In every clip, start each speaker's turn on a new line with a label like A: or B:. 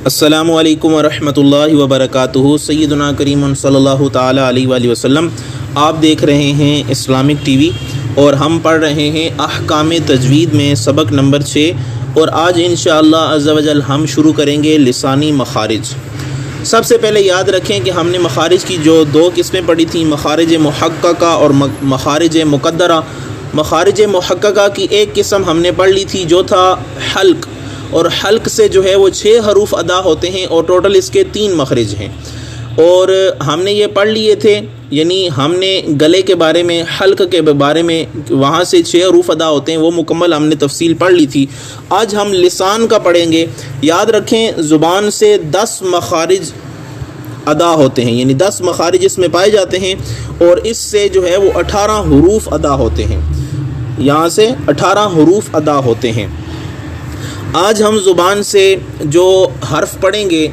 A: अस्सलामु अलैकुम वरहमतुल्लाहि वबरकातुहू। सय्यदुना करीम सल्लल्लाहु ताला अलैहि वसल्लम। आप देख रहे हैं इस्लामिक टीवी और हम पढ़ रहे हैं अहकाम तजवीद में सबक नंबर 6 और आज इंशाअल्लाह अज़्ज़ा वजल हम शुरू करेंगे लिसानी मखारिज। सबसे पहले याद रखें कि हमने मखारिज की जो दो किस्में पढ़ी थी, मखारिज मुहक्कका और मखारिज मुक़द्दरा। मखारिज मुहक्कका की एक किस्म हमने पढ़ ली थी जो था हल्क, और हल्क से जो है वो 6 हरूफ अदा होते हैं और टोटल इसके 3 मखरिज हैं। और हमने ये पढ़ लिए थे, यानी हमने गले के बारे में, हल्क के बारे में, वहाँ से 6 हरूफ अदा होते हैं, वो मुकम्मल हमने तफसील पढ़ ली थी। आज हम लिसान का पढ़ेंगे। याद रखें ज़ुबान से 10 मखारिज अदा होते हैं, यानी 10 मखारिज इसमें पाए जाते हैं और इससे जो है वो 18 हरूफ अदा होते हैं। यहाँ से 18 हरूफ अदा होते हैं। आज हम ज़ुबान से जो हर्फ पढ़ेंगे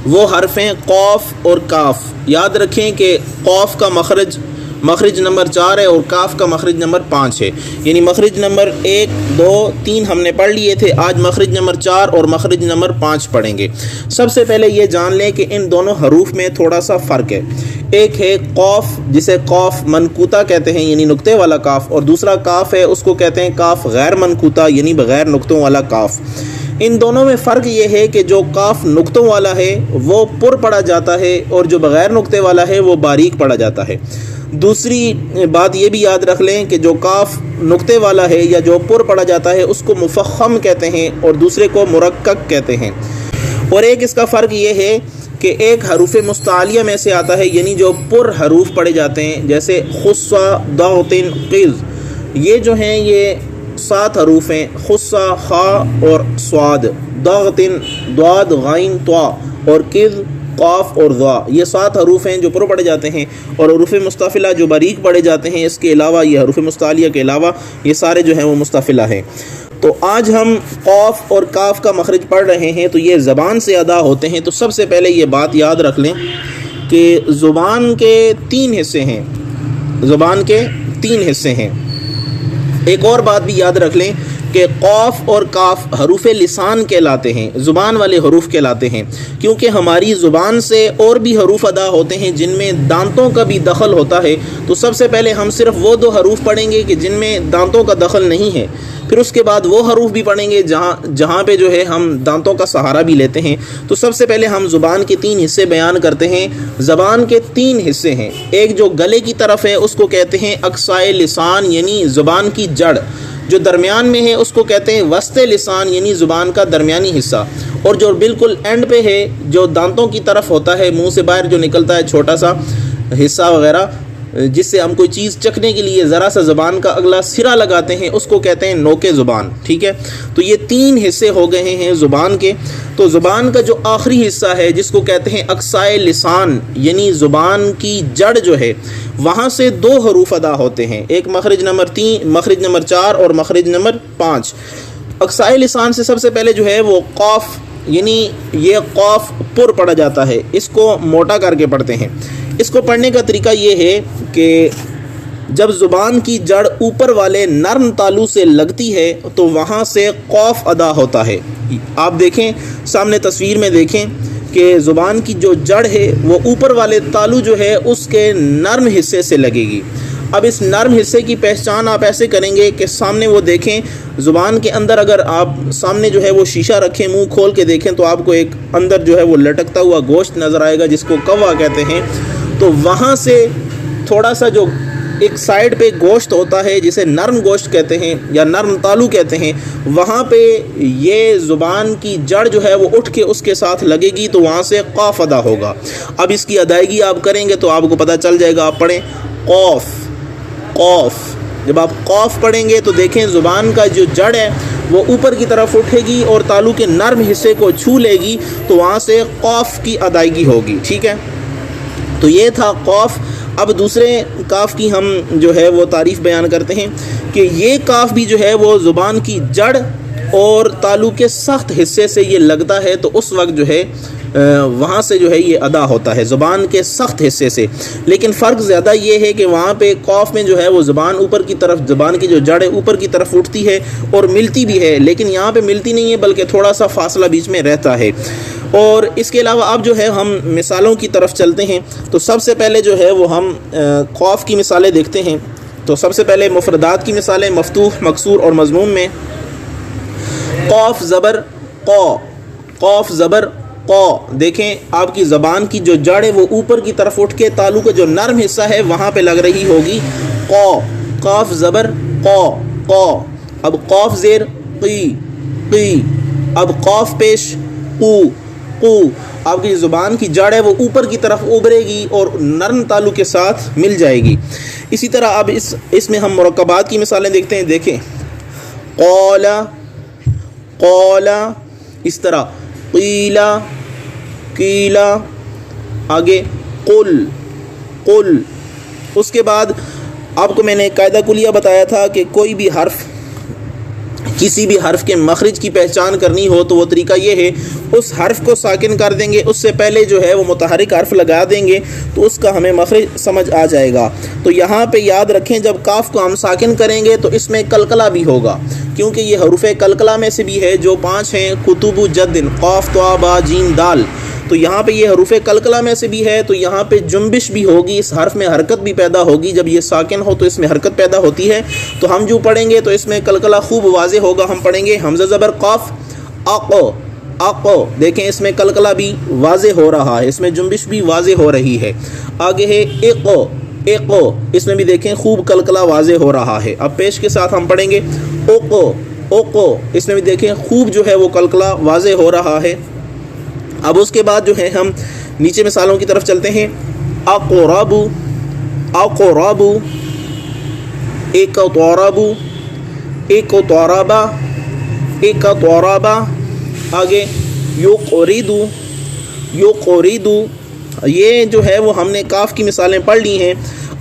A: वो हर्फ हैं क़ाफ़ और काफ़। याद रखें कि क़ाफ़ का मखरज नंबर 4 है और काफ़ का मखरज नंबर 5 है, यानी मखरज नंबर 1, 2, 3 हमने पढ़ लिए थे। आज मखरज नंबर 4 और मखरज नंबर 5 पढ़ेंगे। सबसे पहले ये जान लें कि इन दोनों हरूफ में थोड़ा सा फ़र्क है। एक है क़ाफ़, जिसे क़ाफ़ मनकूता कहते हैं, यानी नुक्ते वाला काफ़, और दूसरा काफ़ है, उसको कहते हैं काफ़ गैर मनकूता, यानी बग़ैर नुक्तों वाला काफ़। इन दोनों में फ़र्क ये है कि जो काफ़ नुक्तों वाला है वो पुर पढ़ा जाता है और जो बग़ैर नुक्ते वाला है वो बारीक पढ़ा जाता है। दूसरी बात ये भी याद रख लें कि जो काफ़ नुक्ते वाला है या जो पुर पढ़ा जाता है उसको मुफ़ख़्ख़म कहते हैं और दूसरे को मुरक्कक कहते हैं। और एक इसका फ़र्क ये है कि एक हरूफ मुस्तालिया में से आता है, यानी जो पुर हरूफ पढ़े जाते हैं, जैसे खुस्सा, दातिन, क़िज़। ये जो हैं ये 7 हरूफ हैं, खुस्सा, खा और स्वाद, दातिन, द्वाद, गाइन, त्वा, और क़िज़, क़ाफ़ और ज़ा। ये 7 हरूफ हैं जो पुर पढ़े जाते हैं और हरूफ मुस्तफ़िला जो बारीक पढ़े जाते हैं। इसके अलावा ये हरूफ मुस्तालिया के अलावा ये सारे जो हैं वो मुस्तफ़िला हैं। तो आज हम क़ाफ़ और काफ़ का मखरज पढ़ रहे हैं, तो ये ज़बान से अदा होते हैं। तो सबसे पहले ये बात याद रख लें कि ज़ुबान के 3 हिस्से हैं, ज़ुबान के 3 हिस्से हैं। एक और बात भी याद रख लें कि क़ाफ़ और काफ़ हरूफ लिसान कहलाते हैं, ज़ुबान वाले हरूफ कहलाते हैं, क्योंकि हमारी ज़ुबान से और भी हरूफ अदा होते हैं जिनमें दांतों का भी दखल होता है। तो सबसे पहले हम सिर्फ वो 2 हरूफ पढ़ेंगे कि जिनमें दांतों का दखल नहीं है, फिर उसके बाद वो हरूफ भी पढ़ेंगे जहाँ पे जो है हम दांतों का सहारा भी लेते हैं। तो सबसे पहले हम ज़ुबान के 3 हिस्से बयान करते हैं। ज़बान के 3 हिस्से हैं। एक जो गले की तरफ है उसको कहते हैं अक्साए लिसान, यानी ज़ुबान की जड़। जो दरमियान में है उसको कहते हैं वस्ते लिसान, यानी ज़ुबान का दरमियानी हिस्सा। और जो बिल्कुल एंड पे है, जो दांतों की तरफ होता है, मुंह से बाहर जो निकलता है छोटा सा हिस्सा वगैरह, जिससे हम कोई चीज़ चखने के लिए ज़रा सा ज़ुबान का अगला सिरा लगाते हैं, उसको कहते हैं नोके ज़ुबान। ठीक है, तो ये 3 हिस्से हो गए हैं ज़ुबान के। तो ज़ुबान का जो आखिरी हिस्सा है जिसको कहते हैं अक्साए लिसान, यानी ज़ुबान की जड़ जो है, वहाँ से 2 हरूफ अदा होते हैं, एक मखरज नंबर 3, मखरज नंबर 4 और मखरज नंबर 5। अक्साए लिसान से सबसे पहले जो है वो क़ाफ़, यानी ये क़ाफ़ पुर पढ़ा जाता है, इसको मोटा करके पढ़ते हैं। इसको पढ़ने का तरीका ये है कि जब ज़ुबान की जड़ ऊपर वाले नर्म तालू से लगती है तो वहाँ से क़ाफ़ अदा होता है। आप देखें, सामने तस्वीर में देखें कि ज़ुबान की जो जड़ है वो ऊपर वाले तालू जो है उसके नर्म हिस्से से लगेगी। अब इस नर्म हिस्से की पहचान आप ऐसे करेंगे कि सामने वो देखें, ज़ुबान के अंदर अगर आप सामने जो है वो शीशा रखें, मुंह खोल के देखें तो आपको एक अंदर जो है वो लटकता हुआ गोश्त नज़र आएगा जिसको कव्वा कहते हैं। तो वहाँ से थोड़ा सा जो एक साइड पे गोश्त होता है जिसे नर्म गोश्त कहते हैं या नर्म तालू कहते हैं, वहाँ पे ये ज़ुबान की जड़ जो है वो उठ के उसके साथ लगेगी, तो वहाँ से क़ाफ़ अदा होगा। अब इसकी अदायगी आप करेंगे तो आपको पता चल जाएगा। आप पढ़ें क़ाफ़, क़ाफ़। जब आप क़ाफ़ पढ़ेंगे तो देखें ज़ुबान का जो जड़ है वो ऊपर की तरफ उठेगी और तालू के नर्म हिस्से को छू लेगी, तो वहाँ से क़ाफ़ की अदायगी होगी। ठीक है, तो ये था क़ाफ़। अब दूसरे काफ़ की हम जो है वो तारीफ़ बयान करते हैं कि ये काफ़ भी जो है वो ज़ुबान की जड़ और तालू के सख्त हिस्से से ये लगता है, तो उस वक्त जो है वहाँ से जो है ये अदा होता है, ज़ुबान के सख्त हिस्से से। लेकिन फ़र्क ज़्यादा ये है कि वहाँ पे क़ाफ़ में जो है वो ज़ुबान ऊपर की तरफ, ज़ुबान की जो जड़ है ऊपर की तरफ उठती है और मिलती भी है, लेकिन यहाँ पे मिलती नहीं है बल्कि थोड़ा सा फासला बीच में रहता है। और इसके अलावा अब जो है हम मिसालों की तरफ चलते हैं। तो सबसे पहले जो है वो हम खौफ की मिसालें देखते हैं। तो सबसे पहले मुफरदात की मिसालें मफ्तूह, मकसूर और मज़मूम में। खौफ ज़बर क़ौ, खौफ ज़बर क़ौ। देखें आपकी ज़बान की जो जड़ है वो ऊपर की तरफ उठ के तालु का जो नरम हिस्सा है वहाँ पे लग रही होगी क़ौ। खौफ ज़बर क़ौ, क़ौ। अब खौफ ज़ेर क़ी, क़ी। अब खौफ पेश क़ू, क़ू। आपकी ज़ुबान की जड़ है वो ऊपर की तरफ उभरेगी और नरम तालु के साथ मिल जाएगी। इसी तरह अब इसमें हम मुरक्कबात की मिसालें देखते हैं। देखें क़ौला, क़ौला, इस तरह क़ीला, क़ीला। आगे क़ुल, क़ुल। उसके बाद आपको मैंने कायदा कुलिया बताया था कि कोई भी हर्फ, किसी भी हर्फ के मखरज की पहचान करनी हो तो वो तरीका ये है, उस हर्फ को साकिन कर देंगे, उससे पहले जो है वो मुतहरिक हर्फ लगा देंगे तो उसका हमें मखरज समझ आ जाएगा। तो यहाँ पे याद रखें जब काफ को हम साकिन करेंगे तो इसमें कलकला भी होगा, क्योंकि ये हरूफ़े कलकला में से भी है जो 5 हैं। कुतुबु जद्दिन, क़ाफ तो बा जीम दाल। तो यहाँ पे ये हरूफ़े कलकला में से भी है, तो यहाँ पे जुम्बिश भी होगी, इस हर्फ में हरकत भी पैदा होगी। जब ये साकिन हो तो इसमें हरकत पैदा होती है। तो हम जो पढ़ेंगे तो इसमें कलकला खूब वाज़े होगा। हम पढ़ेंगे हमज़ा ज़बर क़ाफ अक़, अक़। देखें इसमें कलकला भी वाज़े हो रहा है, इसमें जुम्बिश भी वाज़े हो रही है। आगे है इक़, इक़। इसमें भी देखें खूब कलकला वाज़े हो रहा है। अब पेश के साथ हम पढ़ेंगे उक़, उक़। इसमें भी देखें खूब जो है वो कलकला वाज़े हो रहा है। अब उसके बाद जो है हम नीचे मिसालों की तरफ चलते हैं। अक़रबु, अक़रबु, इक़तरबु, इक़तरबा, इक़तरबा। आगे युक़रिदु, युक़रिदु। ये जो है वो हमने काफ की मिसालें पढ़ ली हैं।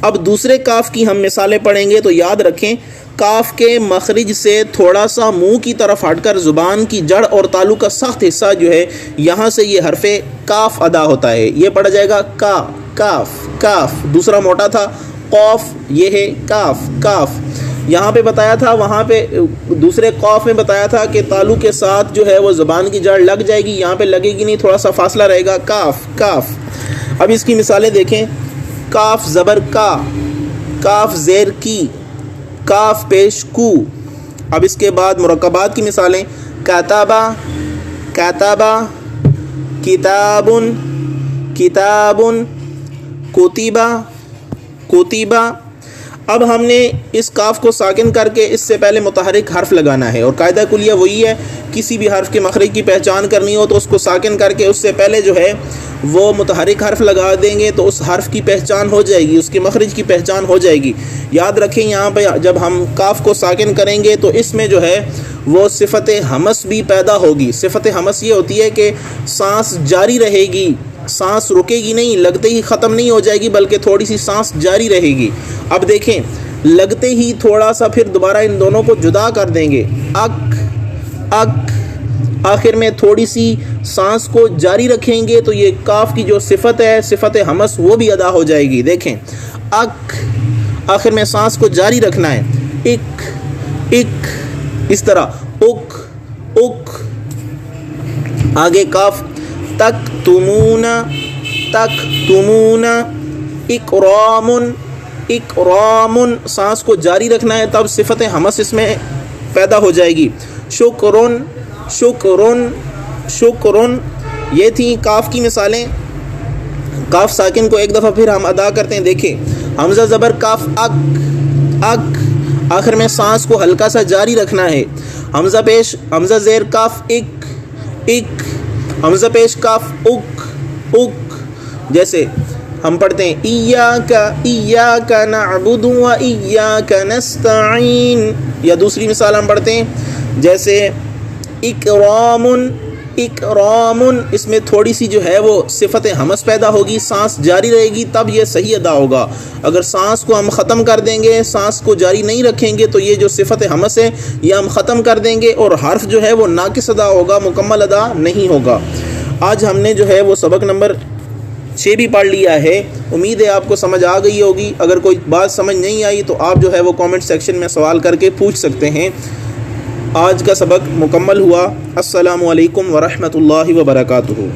A: अब दूसरे काफ की हम मिसालें पढ़ेंगे। तो याद रखें काफ के मखरिज से थोड़ा सा मुंह की तरफ हटकर ज़ुबान की जड़ और तालु का सख्त हिस्सा जो है यहाँ से ये हरफे काफ अदा होता है। ये पढ़ा जाएगा का, काफ, काफ। दूसरा मोटा था कौफ, ये है काफ, काफ। यहाँ पे बताया था, वहाँ पे दूसरे कौफ में बताया था कि तालु के साथ जो है वो ज़ुबान की जड़ लग जाएगी, यहाँ पे लगेगी नहीं, थोड़ा सा फासला रहेगा। काफ, काफ। अब इसकी मिसालें देखें। काफ ज़बर का, काफ ज़ेर की, काफ पेश कू। अब इसके बाद मुरक्कबात की मिसालें। काताबा, काताबा, किताबुन, किताबुन, कुतिबा, कुतिबा। अब हमने इस काफ को साकिन करके इससे पहले मुतहरिक हर्फ लगाना है, और कायदा कुलिया वही है, किसी भी हर्फ के मखरज की पहचान करनी हो तो उसको साकिन करके उससे पहले जो है वो मुतहरिक हर्फ लगा देंगे तो उस हर्फ की पहचान हो जाएगी, उसके मखरज की पहचान हो जाएगी। याद रखें यहाँ पे जब हम काफ को साकिन करेंगे तो इसमें जो है वो सिफत हमस भी पैदा होगी। सिफत हमस ये होती है कि सांस जारी रहेगी, सांस रुकेगी नहीं, लगते ही ख़त्म नहीं हो जाएगी, बल्कि थोड़ी सी सांस जारी रहेगी। अब देखें लगते ही थोड़ा सा फिर दोबारा इन दोनों को जुदा कर देंगे, अक, अक। आखिर में थोड़ी सी सांस को जारी रखेंगे तो ये काफ की जो सिफत है, सिफत हमस, वो भी अदा हो जाएगी। देखें अक, आखिर में सांस को जारी रखना है। इक, इक। इस तरह उक, उक। आगे काफ तक तुमूना, तक तुमूना, इकरामुन, इकरामुन। सांस को जारी रखना है तब सिफत हमस इसमें पैदा हो जाएगी। शुक्रुन, शुक्रुन, शुक्रुन। ये थी काफ की मिसालें। काफ साकिन को एक दफ़ा फिर हम अदा करते हैं। देखिए हमज़ा ज़बर काफ अक, अक। आखिर में सांस को हल्का सा जारी रखना है। हमज़ा पेश, हमज़ा ज़ेर काफ इक, इक। हमज़ा पेश काफ उक, उक। जैसे हम पढ़ते हैं इय्याका नअबुदु व इय्याका नस्तईन। या दूसरी मिसाल हम पढ़ते हैं जैसे इकरामुन, इकरामुन। इसमें थोड़ी सी जो है वो सिफत हमस पैदा होगी, सांस जारी रहेगी, तब ये सही अदा होगा। अगर सांस को हम ख़त्म कर देंगे, सांस को जारी नहीं रखेंगे तो ये जो सिफत हमस है ये हम ख़त्म कर देंगे और हर्फ जो है वो नाकिस अदा होगा, मुकम्मल अदा नहीं होगा। आज हमने जो है वो सबक नंबर 6 भी पढ़ लिया है। उम्मीद है आपको समझ आ गई होगी। अगर कोई बात समझ नहीं आई तो आप जो है वो कमेंट सेक्शन में सवाल करके पूछ सकते हैं। आज का सबक मुकम्मल हुआ। अस्सलामु अलैकुम व रहमतुल्लाहि व बरकातुहू।